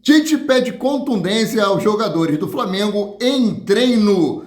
Tite pede contundência aos jogadores do Flamengo em treino.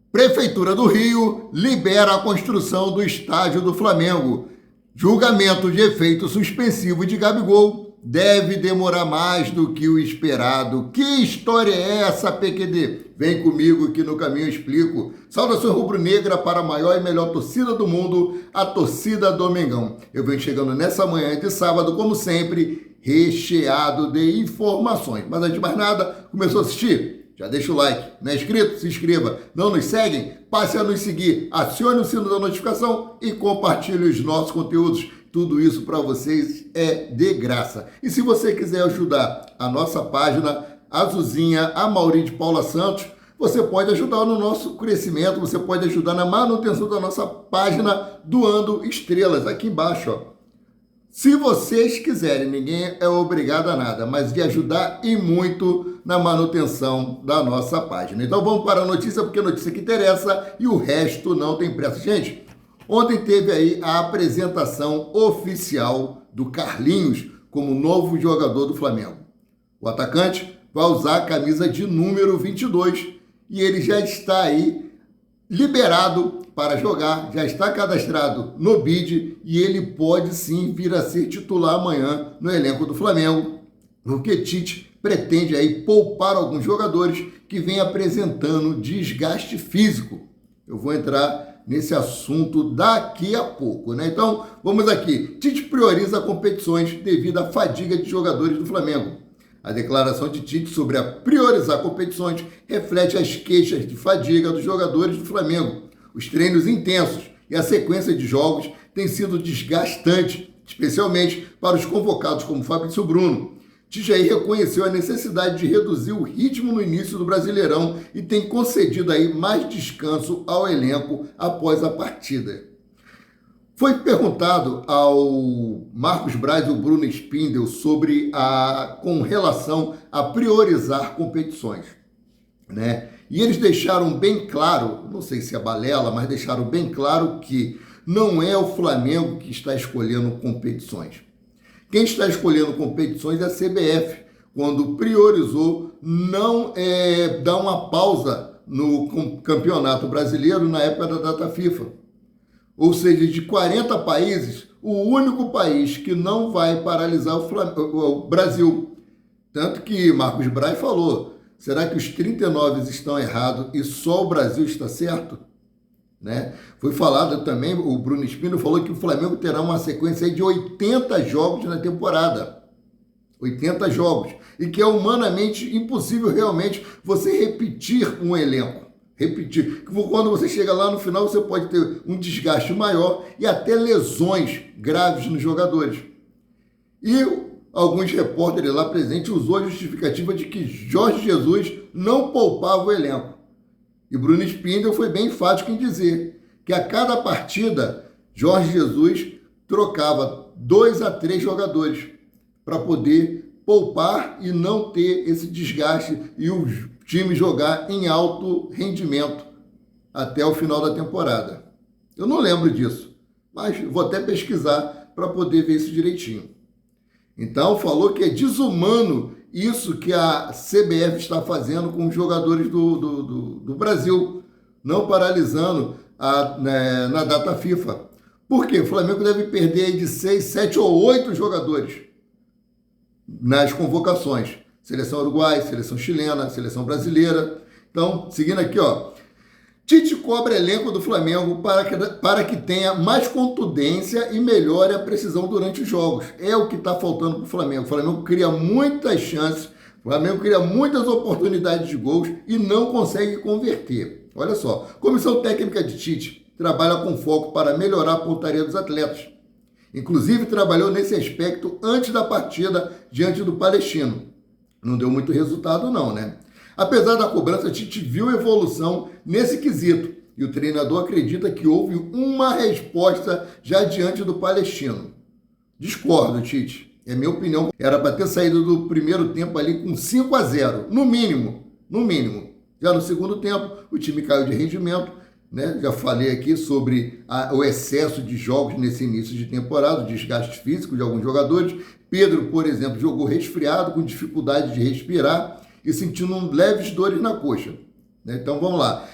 Prefeitura do Rio libera a construção do estádio do Flamengo. Julgamento de efeito suspensivo de Gabigol deve demorar mais do que o esperado. Que história é essa, PQD? Vem comigo que no caminho eu explico. Saudações rubro-negra para a maior e melhor torcida do mundo, a torcida do Mengão. Eu venho chegando nessa manhã de sábado, como sempre, recheado de informações. Mas antes de mais nada, começou a assistir? Já deixa o like. Não é inscrito? Se inscreva. Não nos seguem? Passe a nos seguir. Acione o sino da notificação e compartilhe os nossos conteúdos. Tudo isso para vocês é de graça. E se você quiser ajudar a nossa página, a Zuzinha, a Mauri de Paula Santos, você pode ajudar no nosso crescimento, você pode ajudar na manutenção da nossa página doando estrelas aqui embaixo, ó. Se vocês quiserem, ninguém é obrigado a nada, mas de ajudar e muito na manutenção da nossa página. Então vamos para a notícia, porque a notícia que interessa e o resto não tem pressa. Gente, ontem teve aí a apresentação oficial do Carlinhos como novo jogador do Flamengo. O atacante vai usar a camisa de número 22 e ele já está aí liberado para jogar, já está cadastrado no BID e ele pode sim vir a ser titular amanhã no elenco do Flamengo, porque Tite pretende aí poupar alguns jogadores que vêm apresentando desgaste físico. Eu vou entrar nesse assunto daqui a pouco, né? Então, vamos aqui. Tite prioriza competições devido à fadiga de jogadores do Flamengo. A declaração de Tite sobre a priorizar competições reflete as queixas de fadiga dos jogadores do Flamengo. Os treinos intensos e a sequência de jogos têm sido desgastante, especialmente para os convocados como Fabrício Bruno. Tite aí reconheceu a necessidade de reduzir o ritmo no início do Brasileirão e tem concedido aí mais descanso ao elenco após a partida. Foi perguntado ao Marcos Braz e ao Bruno Spindel com relação a priorizar competições, né? E eles deixaram bem claro, não sei se é balela, mas deixaram bem claro que não é o Flamengo que está escolhendo competições. Quem está escolhendo competições é a CBF, quando priorizou não dar uma pausa no Campeonato Brasileiro na época da data FIFA. Ou seja, de 40 países, o único país que não vai paralisar o Brasil. Tanto que Marcos Braz falou, será que os 39 estão errados e só o Brasil está certo? Né? Foi falado também, o Bruno Spindel falou que o Flamengo terá uma sequência aí de 80 jogos na temporada. 80 jogos. E que é humanamente impossível realmente você repetir um elenco. Repetir. Quando você chega lá no final, você pode ter um desgaste maior e até lesões graves nos jogadores. E alguns repórteres lá presentes usou a justificativa de que Jorge Jesus não poupava o elenco. E Bruno Spindel foi bem enfático em dizer que a cada partida, Jorge Jesus trocava 2 a 3 jogadores para poder poupar e não ter esse desgaste e o time jogar em alto rendimento até o final da temporada. Eu não lembro disso, mas vou até pesquisar para poder ver isso direitinho. Então, falou que é desumano isso que a CBF está fazendo com os jogadores do Brasil, não paralisando na data FIFA. Por quê? O Flamengo deve perder de 6, 7 ou 8 jogadores nas convocações. Seleção uruguaia, seleção chilena, seleção brasileira. Então, seguindo aqui, ó. Tite cobra elenco do Flamengo para que tenha mais contundência e melhore a precisão durante os jogos. É o que está faltando para o Flamengo. O Flamengo cria muitas chances, o Flamengo cria muitas oportunidades de gols e não consegue converter. Olha só, comissão técnica de Tite trabalha com foco para melhorar a pontaria dos atletas. Inclusive, trabalhou nesse aspecto antes da partida diante do Palestino. Não deu muito resultado não, né? Apesar da cobrança, Tite viu evolução nesse quesito e o treinador acredita que houve uma resposta já diante do Palestino. Discordo, Tite. É minha opinião. Era para ter saído do primeiro tempo ali com 5 a 0, no mínimo. Já no segundo tempo, o time caiu de rendimento, né? Já falei aqui sobre o excesso de jogos nesse início de temporada, o desgaste físico de alguns jogadores. Pedro, por exemplo, jogou resfriado, com dificuldade de respirar e sentindo leves dores na coxa, né? Então vamos lá.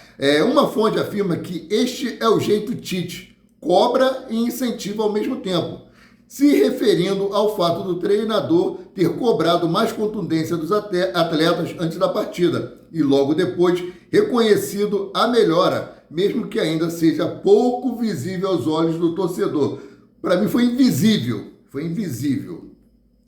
Uma fonte afirma que este é o jeito Tite, cobra e incentiva ao mesmo tempo, se referindo ao fato do treinador ter cobrado mais contundência dos atletas antes da partida e logo depois reconhecido a melhora, mesmo que ainda seja pouco visível aos olhos do torcedor. Para mim foi invisível.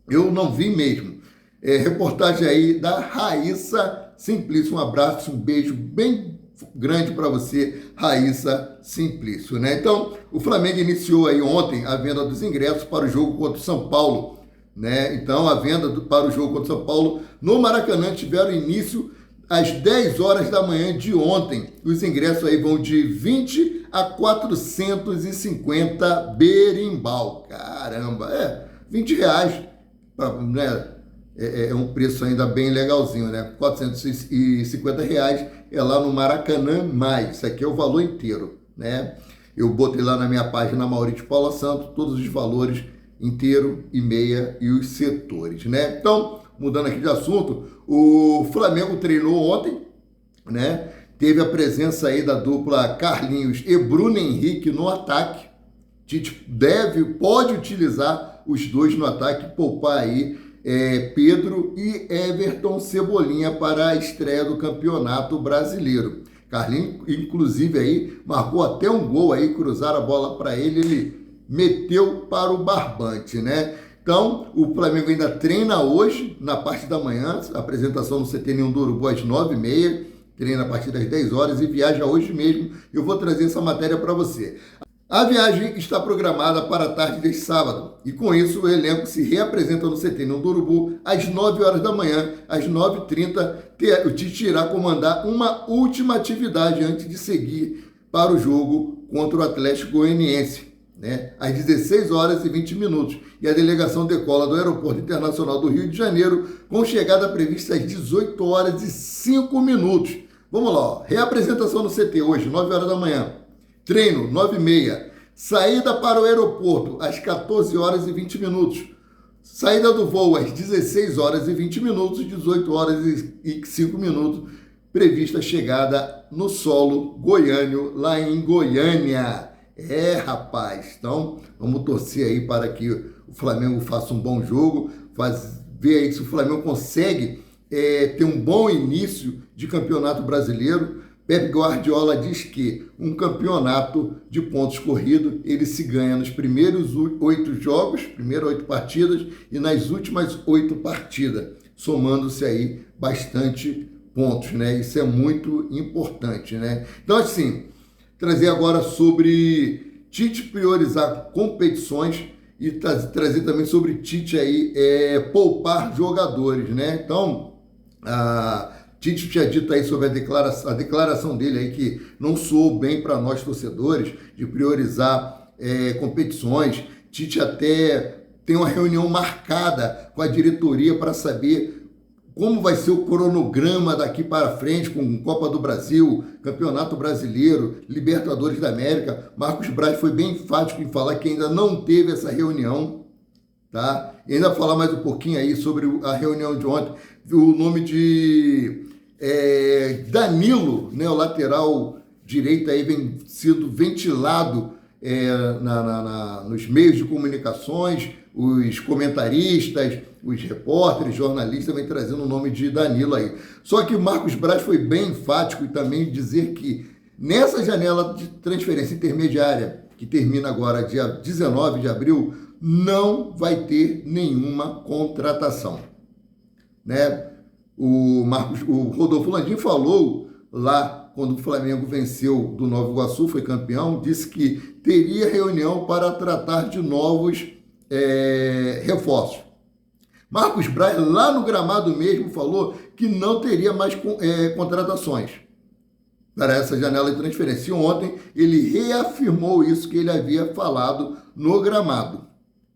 Eu não vi mesmo. Reportagem aí da Raíssa Simplício. Um abraço, um beijo bem grande para você, Raíssa Simplício, né? Então, o Flamengo iniciou aí ontem a venda dos ingressos para o jogo contra o São Paulo, né? Então, a venda para o jogo contra o São Paulo no Maracanã tiveram início às 10 horas da manhã de ontem. Os ingressos aí vão de 20 a 450 berimbau. Caramba, 20 reais, né? É um preço ainda bem legalzinho, né? 450 reais é lá no Maracanã, mais. Isso aqui é o valor inteiro, né? Eu botei lá na minha página Maurício Paula Santos todos os valores inteiro e meia e os setores, né? Então, mudando aqui de assunto, o Flamengo treinou ontem, né? Teve a presença aí da dupla Carlinhos e Bruno Henrique no ataque. Tite pode utilizar os dois no ataque, poupar aí Pedro e Everton Cebolinha para a estreia do Campeonato Brasileiro. Carlinhos, inclusive, aí marcou até um gol aí, cruzaram a bola para ele meteu para o barbante, né? Então, o Flamengo ainda treina hoje, na parte da manhã, apresentação no CT Ninho do Urubu às 9h30, treina a partir das 10 horas e viaja hoje mesmo. Eu vou trazer essa matéria para você. A viagem está programada para a tarde deste sábado e com isso o elenco se reapresenta no CT Ninho do Urubu às 9 horas da manhã, às 9h30, o Tite irá comandar uma última atividade antes de seguir para o jogo contra o Atlético Goianiense, né, às 16 horas e 20 minutos. E a delegação decola do Aeroporto Internacional do Rio de Janeiro com chegada prevista às 18 horas e 5 minutos. Vamos lá, ó. Reapresentação no CT hoje, 9 horas da manhã. Treino, 9h30. Saída para o aeroporto, às 14 horas e 20 minutos. Saída do voo, às 16 horas e 20 minutos, 18 horas e 5 minutos. Prevista chegada no solo goiano, lá em Goiânia. Rapaz, então vamos torcer aí para que o Flamengo faça um bom jogo, ver aí se o Flamengo consegue ter um bom início de campeonato brasileiro. Pep Guardiola diz que um campeonato de pontos corridos, ele se ganha nos primeiros 8 jogos, primeiras 8 partidas e nas últimas 8 partidas, somando-se aí bastante pontos, né? Isso é muito importante, né? Então, assim, trazer agora sobre Tite priorizar competições e trazer também sobre Tite aí poupar jogadores, né? Então, Tite tinha dito aí sobre a declaração dele aí que não soou bem para nós torcedores de priorizar competições. Tite até tem uma reunião marcada com a diretoria para saber como vai ser o cronograma daqui para frente com Copa do Brasil, Campeonato Brasileiro, Libertadores da América. Marcos Braz foi bem enfático em falar que ainda não teve essa reunião, tá? E ainda falar mais um pouquinho aí sobre a reunião de ontem, o nome de Danilo, né, o lateral direito aí vem sendo ventilado nos meios de comunicações, os comentaristas, os repórteres, jornalistas vêm trazendo o nome de Danilo aí. Só que o Marcos Braz foi bem enfático e também dizer que nessa janela de transferência intermediária, que termina agora dia 19 de abril, não vai ter nenhuma contratação, né? O Rodolfo Landim falou lá quando o Flamengo venceu do Nova Iguaçu, foi campeão, disse que teria reunião para tratar de novos reforços. Marcos Braz, lá no gramado mesmo, falou que não teria mais contratações para essa janela de transferência. E ontem ele reafirmou isso que ele havia falado no gramado,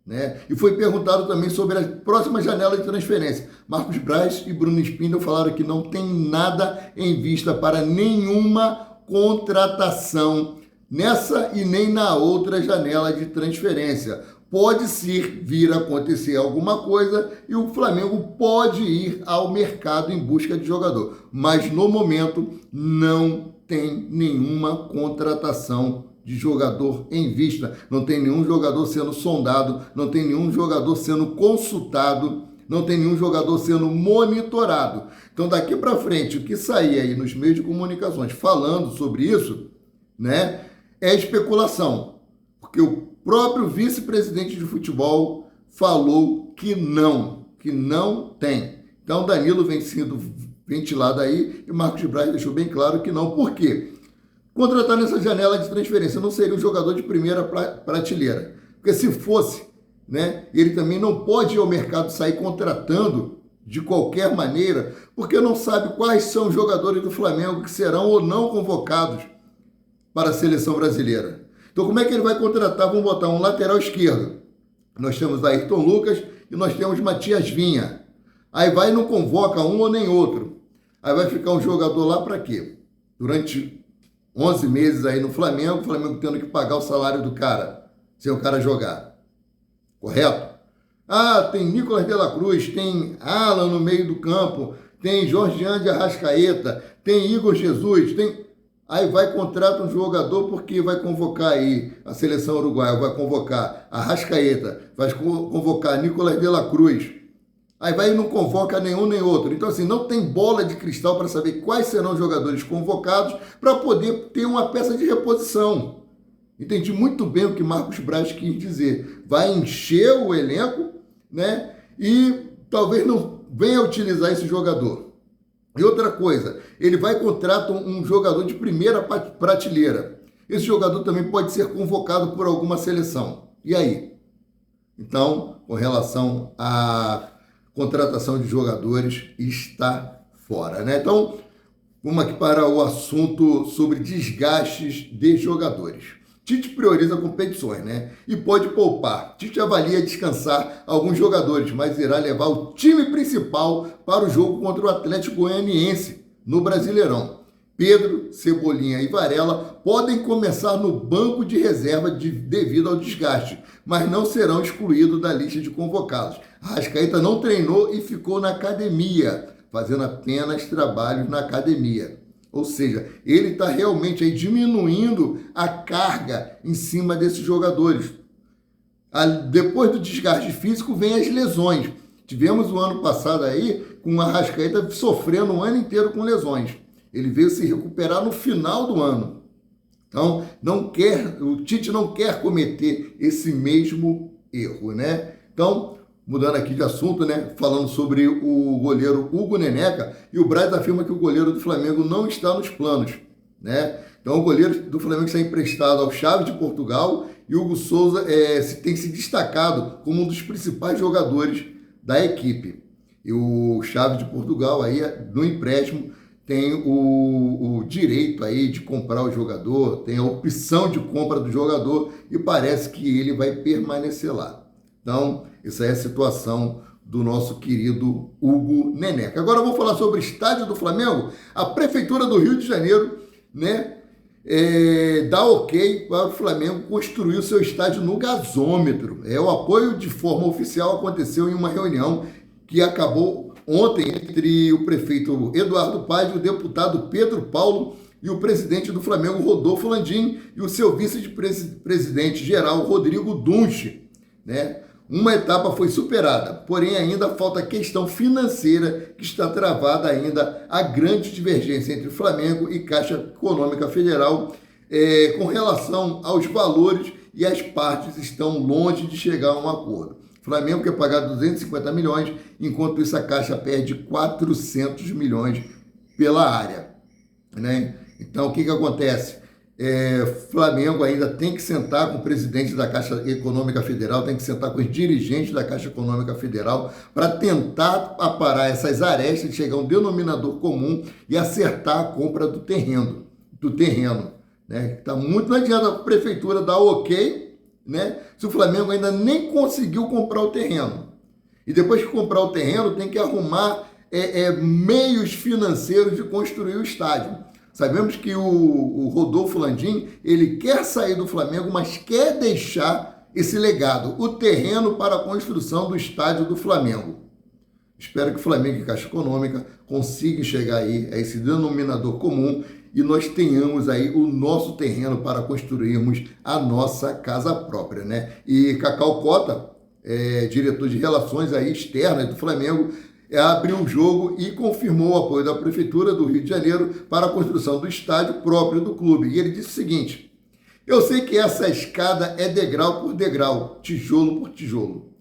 né? E foi perguntado também sobre a próxima janela de transferência. Marcos Braz e Bruno Spindel falaram que não tem nada em vista para nenhuma contratação nessa e nem na outra janela de transferência. Pode vir a acontecer alguma coisa e o Flamengo pode ir ao mercado em busca de jogador. Mas no momento não tem nenhuma contratação de jogador em vista. Não tem nenhum jogador sendo sondado, não tem nenhum jogador sendo consultado, não tem nenhum jogador sendo monitorado. Então daqui para frente, o que sair aí nos meios de comunicações falando sobre isso, né, é especulação. Porque o próprio vice-presidente de futebol falou que não tem. Então Danilo vem sendo ventilado aí e Marcos Braz deixou bem claro que não. Por quê? Contratar nessa janela de transferência não seria um jogador de primeira prateleira. Porque se fosse, né, ele também não pode ir ao mercado sair contratando de qualquer maneira, porque não sabe quais são os jogadores do Flamengo que serão ou não convocados para a seleção brasileira. Então, como é que ele vai contratar? Vamos botar um lateral esquerdo. Nós temos Ayrton Lucas e nós temos Matias Vinha. Aí vai e não convoca um ou nem outro. Aí vai ficar um jogador lá para quê? Durante 11 meses aí no Flamengo, o Flamengo tendo que pagar o salário do cara, sem o cara jogar. Correto? Ah, tem Nicolas de la Cruz, tem Alan no meio do campo, tem Jorgian de Arrascaeta, tem Igor Jesus, tem... Aí vai contrata um jogador porque vai convocar aí a seleção uruguaia, vai convocar a Arrascaeta, vai convocar Nicolas de la Cruz. Aí vai e não convoca nenhum nem outro. Então assim, não tem bola de cristal para saber quais serão os jogadores convocados para poder ter uma peça de reposição. Entendi muito bem o que Marcos Braz quis dizer. Vai encher o elenco, né? E talvez não venha utilizar esse jogador. E outra coisa, ele vai contratar um jogador de primeira prateleira. Esse jogador também pode ser convocado por alguma seleção. E aí? Então, com relação à contratação de jogadores, está fora, né? Então, vamos aqui para o assunto sobre desgastes de jogadores. Tite prioriza competições, né? E pode poupar. Tite avalia descansar alguns jogadores, mas irá levar o time principal para o jogo contra o Atlético Goianiense no Brasileirão. Pedro, Cebolinha e Varela podem começar no banco de reserva devido ao desgaste, mas não serão excluídos da lista de convocados. Arrascaeta não treinou e ficou na academia, fazendo apenas trabalhos na academia. Ou seja, ele está realmente aí diminuindo a carga em cima desses jogadores. Depois do desgaste físico, vem as lesões. Tivemos o ano passado aí com o Arrascaeta sofrendo um ano inteiro com lesões. Ele veio se recuperar no final do ano. Então, o Tite não quer cometer esse mesmo erro, né? Então, mudando aqui de assunto, né? Falando sobre o goleiro Hugo Neneca, e o Braz afirma que o goleiro do Flamengo não está nos planos, né? Então, o goleiro do Flamengo está emprestado ao Chaves de Portugal e o Hugo Souza tem se destacado como um dos principais jogadores da equipe. E o Chaves de Portugal, aí, no empréstimo, tem o direito aí de comprar o jogador, tem a opção de compra do jogador e parece que ele vai permanecer lá. Então, essa é a situação do nosso querido Hugo Neneca. Agora eu vou falar sobre o estádio do Flamengo. A Prefeitura do Rio de Janeiro, né, dá ok para o Flamengo construir o seu estádio no gasômetro. O apoio de forma oficial aconteceu em uma reunião que acabou ontem entre o prefeito Eduardo Paes, o deputado Pedro Paulo e o presidente do Flamengo, Rodolfo Landim, e o seu vice-presidente geral, Rodrigo Dunche, né? Uma etapa foi superada, porém ainda falta a questão financeira que está travada ainda a grande divergência entre Flamengo e Caixa Econômica Federal com relação aos valores e as partes estão longe de chegar a um acordo. O Flamengo quer pagar 250 milhões, enquanto isso a Caixa perde 400 milhões pela área, né? Então o que acontece? Flamengo ainda tem que sentar com o presidente da Caixa Econômica Federal, tem que sentar com os dirigentes da Caixa Econômica Federal para tentar aparar essas arestas de chegar a um denominador comum e acertar a compra do terreno, né? Tá muito, não adianta a prefeitura dar ok, né, se o Flamengo ainda nem conseguiu comprar o terreno. E depois que comprar o terreno, tem que arrumar meios financeiros de construir o estádio. Sabemos que o Rodolfo Landim, ele quer sair do Flamengo, mas quer deixar esse legado, o terreno para a construção do estádio do Flamengo. Espero que o Flamengo e Caixa Econômica consigam chegar aí a esse denominador comum e nós tenhamos aí o nosso terreno para construirmos a nossa casa própria, né? E Cacau Cota, diretor de relações aí externas do Flamengo, abriu o jogo e confirmou o apoio da Prefeitura do Rio de Janeiro para a construção do estádio próprio do clube. E ele disse o seguinte: eu sei que essa escada é degrau por degrau, tijolo por tijolo.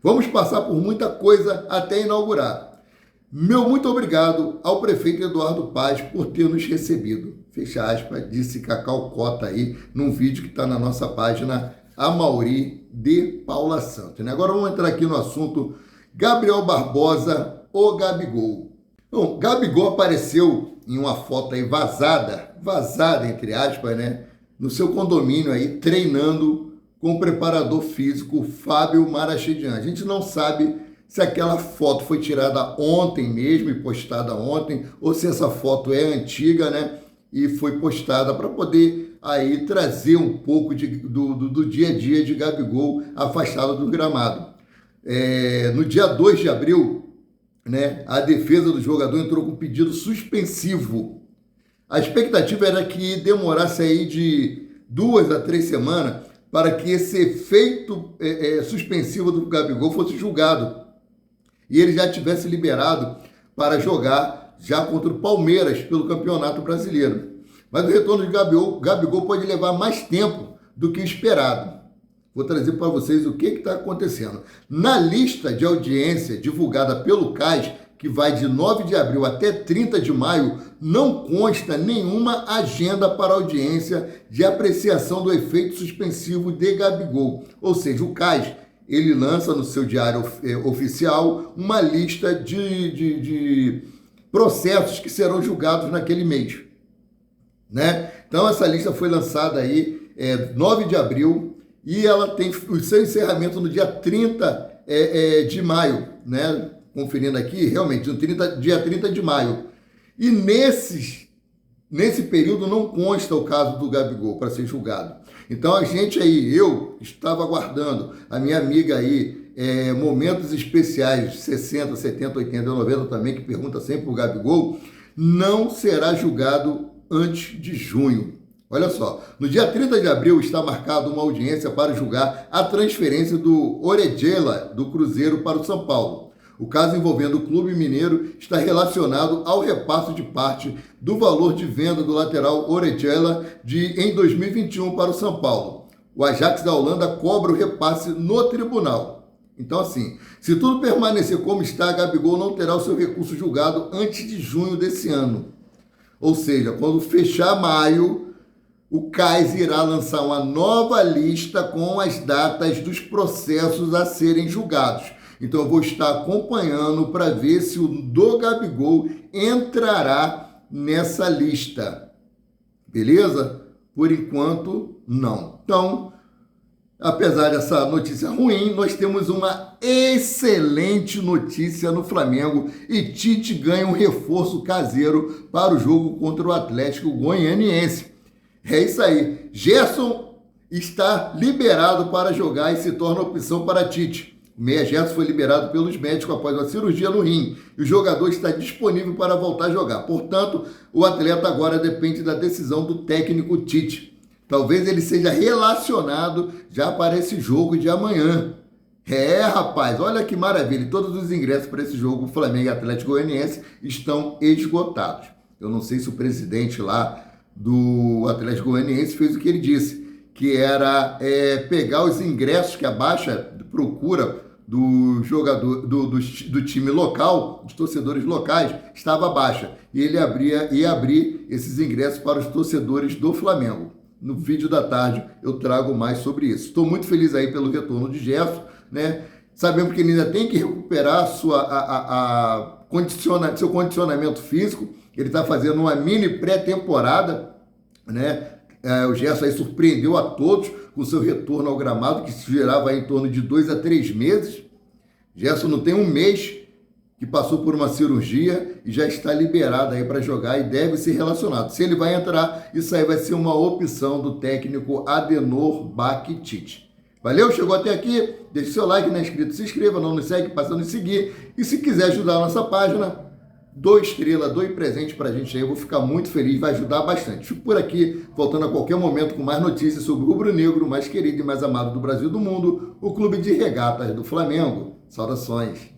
Vamos passar por muita coisa até inaugurar. Meu muito obrigado ao prefeito Eduardo Paz por ter nos recebido. Fecha aspas, disse Cacau Cota aí, num vídeo que está na nossa página Amaury de Paula Santos. Agora vamos entrar aqui no assunto Gabriel Barbosa, o Gabigol. Bom, Gabigol apareceu em uma foto aí vazada entre aspas, né? No seu condomínio aí, treinando com o preparador físico Fábio Marachidian. A gente não sabe se aquela foto foi tirada ontem mesmo e postada ontem, ou se essa foto é antiga, né? E foi postada para poder aí trazer um pouco do dia a dia de Gabigol afastado do gramado. No dia 2 de abril, né, a defesa do jogador entrou com pedido suspensivo. A expectativa era que demorasse aí de 2 a 3 semanas para que esse efeito suspensivo do Gabigol fosse julgado e ele já tivesse liberado para jogar já contra o Palmeiras pelo Campeonato Brasileiro. Mas o retorno de Gabigol pode levar mais tempo do que esperado. Vou trazer para vocês o que está acontecendo. Na lista de audiência divulgada pelo CAS, que vai de 9 de abril até 30 de maio, não consta nenhuma agenda para audiência de apreciação do efeito suspensivo de Gabigol. Ou seja, o CAS, ele lança no seu diário oficial uma lista de processos que serão julgados naquele mês, né? Então essa lista foi lançada aí 9 de abril e ela tem o seu encerramento no dia 30 de maio, né? Conferindo aqui, realmente, no dia 30 de maio. E nesse período não consta o caso do Gabigol para ser julgado. Então a gente aí, eu estava aguardando, a minha amiga aí, momentos especiais, 60, 70, 80, 90 também, que pergunta sempre o Gabigol, não será julgado antes de junho. Olha só, no dia 30 de abril está marcada uma audiência para julgar a transferência do Orejuela do Cruzeiro para o São Paulo. O caso envolvendo o clube mineiro está relacionado ao repasse de parte do valor de venda do lateral Orejuela em 2021 para o São Paulo. O Ajax da Holanda cobra o repasse no tribunal. Então, assim, se tudo permanecer como está, Gabigol não terá o seu recurso julgado antes de junho desse ano. Ou seja, quando fechar maio, o CAS irá lançar uma nova lista com as datas dos processos a serem julgados. Então eu vou estar acompanhando para ver se o do Gabigol entrará nessa lista. Beleza? Por enquanto, não. Então, apesar dessa notícia ruim, nós temos uma excelente notícia no Flamengo e Tite ganha um reforço caseiro para o jogo contra o Atlético Goianiense. É isso aí. Gerson está liberado para jogar e se torna opção para Tite. O meia Gerson foi liberado pelos médicos após uma cirurgia no rim e o jogador está disponível para voltar a jogar. Portanto, o atleta agora depende da decisão do técnico Tite. Talvez ele seja relacionado já para esse jogo de amanhã. Rapaz, olha que maravilha. Todos os ingressos para esse jogo, Flamengo e Atlético Goianiense, estão esgotados. Eu não sei se o presidente lá do Atlético Goianiense fez o que ele disse, que era pegar os ingressos que a Baixa procura do jogador do time local, dos torcedores locais, estava baixa. E ele ia abrir esses ingressos para os torcedores do Flamengo. No vídeo da tarde eu trago mais sobre isso. Estou muito feliz aí pelo retorno de Gerson, né? Sabemos que ele ainda tem que recuperar seu condicionamento físico. Ele está fazendo uma mini pré-temporada, né? O Gerson aí surpreendeu a todos com seu retorno ao gramado, que se gerava em torno de 2 a 3 meses. Gerson não tem um mês que passou por uma cirurgia e já está liberado aí para jogar e deve ser relacionado. Se ele vai entrar, isso aí vai ser uma opção do técnico Adenor Baktic. Valeu? Chegou até aqui? Deixe seu like, não é inscrito, se inscreva, não nos segue, passando a seguir. E se quiser ajudar a nossa página, 2 estrelas, 2 presentes pra gente aí, eu vou ficar muito feliz, vai ajudar bastante. Fico por aqui, voltando a qualquer momento com mais notícias sobre o rubro-negro mais querido e mais amado do Brasil e do mundo, o Clube de Regatas do Flamengo. Saudações!